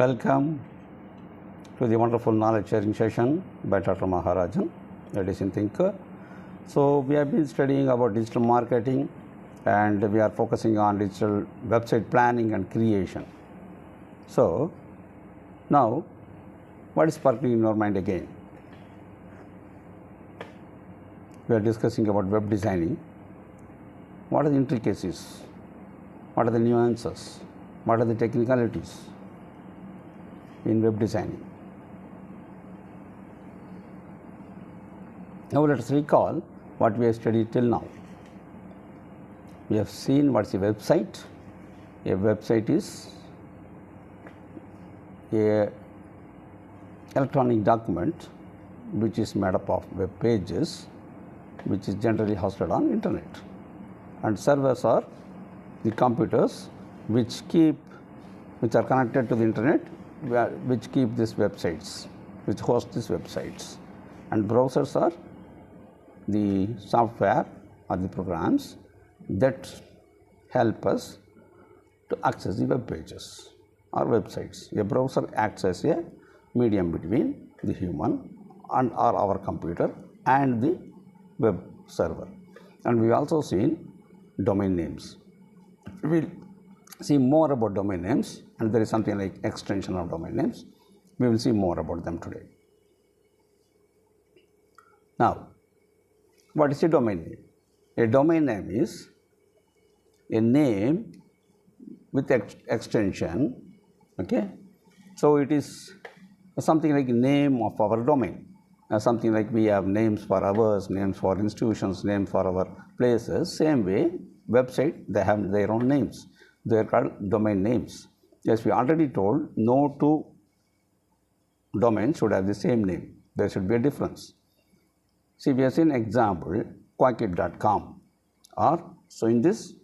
Welcome to the wonderful knowledge sharing session by Dr. Maharajan, Medicine Thinker. So, we have been studying about digital marketing and we are focusing on digital website planning and creation. So, now what is sparkling in your mind again? We are discussing about web designing. What are the intricacies? What are the nuances? What are the technicalities in web designing? Now let us recall what we have studied till now. We have seen what is a website. A website is a electronic document which is made up of web pages, which is generally hosted on internet, and servers are the computers which are connected to the internet, which keep these websites, which host these websites, and browsers are the software or the programs that help us to access the web pages or websites. A browser acts as a medium between the human and or our computer and the web server. And we also seen domain names. We'll see more about domain names, and there is something like extension of domain names. We will see more about them today. Now, what is a domain name? A domain name is a name with extension. Okay, so it is something like name of our domain. Something like we have names for ours, names for institutions, names for our places. Same way, website, they have their own names. They are called domain names. Yes, we already told no two domains should have the same name. There should be a difference. See, we have seen example quackit.com, so in this,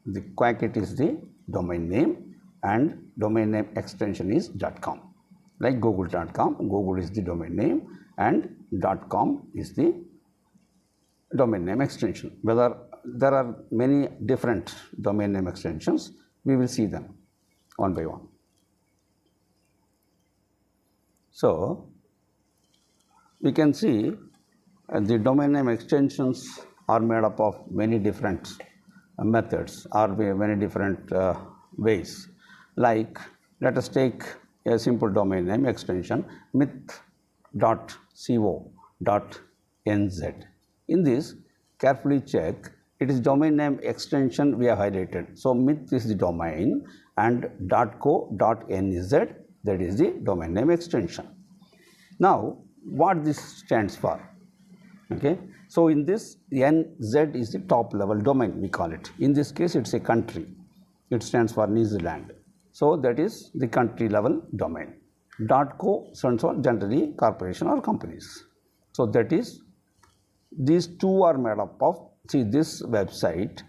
the Quackit is the domain name and domain name extension is .com. Like google.com, Google is the domain name and .com is the domain name extension. Whether there are many different domain name extensions, we will see them one by one. So, we can see the domain name extensions are made up of many different methods or many different ways. Like, let us take a simple domain name extension myth.co.nz. In this, carefully check, it is domain name extension we have highlighted. So, myth is the domain and .co.nz, that is the domain name extension. Now, what this stands for? Okay, so in this, NZ is the top level domain, we call it. In this case, it's a country. It stands for New Zealand. So that is the country level domain. .co stands for generally corporation or companies. So that is, these two are made up of, see this website,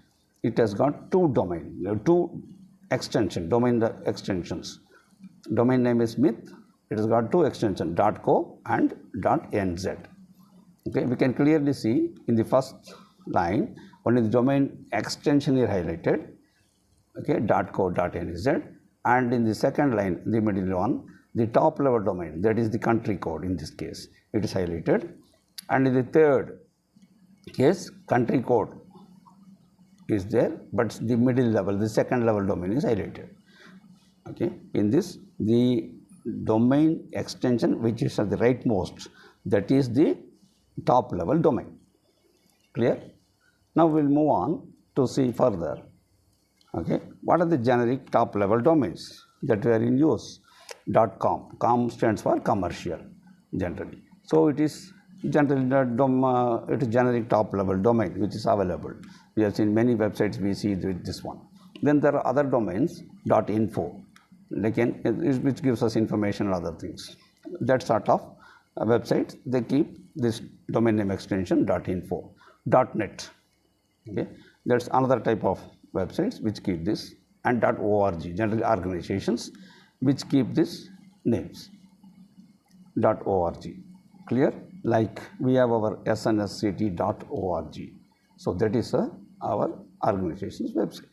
it has got two domain, two extension, domain extensions. Domain name is myth, it has got two extensions, .co and .nz. Okay, we can clearly see in the first line, only the domain extension is highlighted, okay, .co.nz, and in the second line, the middle one, the top level domain, that is the country code in this case, it is highlighted, and in the third case, country code is there, but the middle level, the second level domain is highlighted. Okay, in this, the domain extension which is at the rightmost, that is the top level domain. Clear? Now we will move on to see further. Okay, what are the generic top level domains that were in use? .com. Com stands for commercial generally. So it is generally it is generic top level domain which is available. We have seen many websites, we see this one. Then there are other domains .info, which gives us information and other things. That sort of websites, they keep this domain name extension .info. .net, okay, that's another type of websites which keep this, and .org, generally organizations which keep these names. .org, clear? Like we have our snsct.org. So that is our organization's website.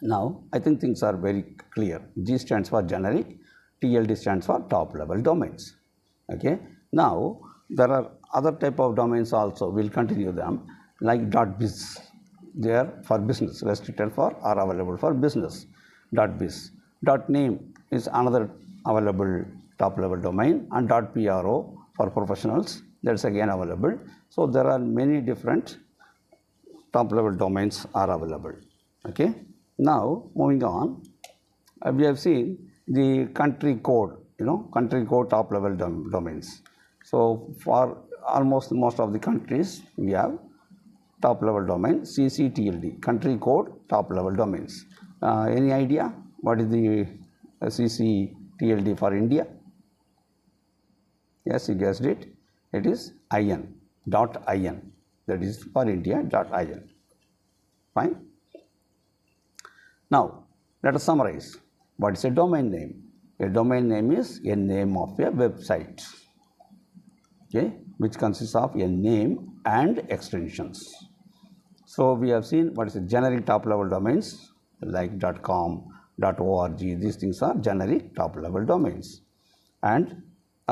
Now, I think things are very clear. G stands for generic, TLD stands for top level domains. Okay. Now, there are other type of domains also. We'll continue them like .biz. They are for business, restricted for or available for business. .biz. .name is another available top level domain, and .pro for professionals, that's again available. So, there are many different top level domains are available. Okay. Now, moving on, we have seen the country code, country code top level domains. So, for almost most of the countries, we have top level domain CCTLD, country code top level domains. Any idea what is the CCTLD for India? Yes, you guessed it. It is IN, .in. That is for India, .in. Fine. Now, let us summarize. What is a domain name? A domain name is a name of a website, okay, which consists of a name and extensions. So, we have seen what is a generic top level domains like .com, .org. These things are generic top level domains, and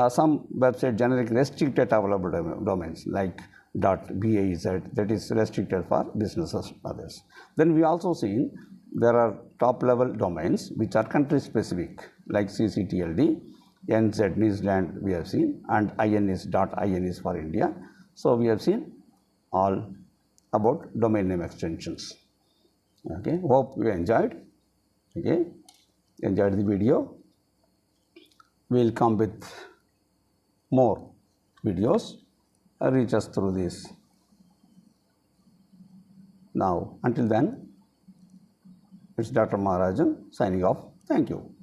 some website generic restricted top level domains like .biz, that is restricted for businesses others. Then we also seen there are top level domains which are country specific like CCTLD, NZ New Zealand we have seen, and IN is for India. So, we have seen all about domain name extensions. Okay, hope you enjoyed. Okay, enjoyed the video. We will come with more videos. Reach us through this. Now, until then, it's Dr. Maharajan signing off. Thank you.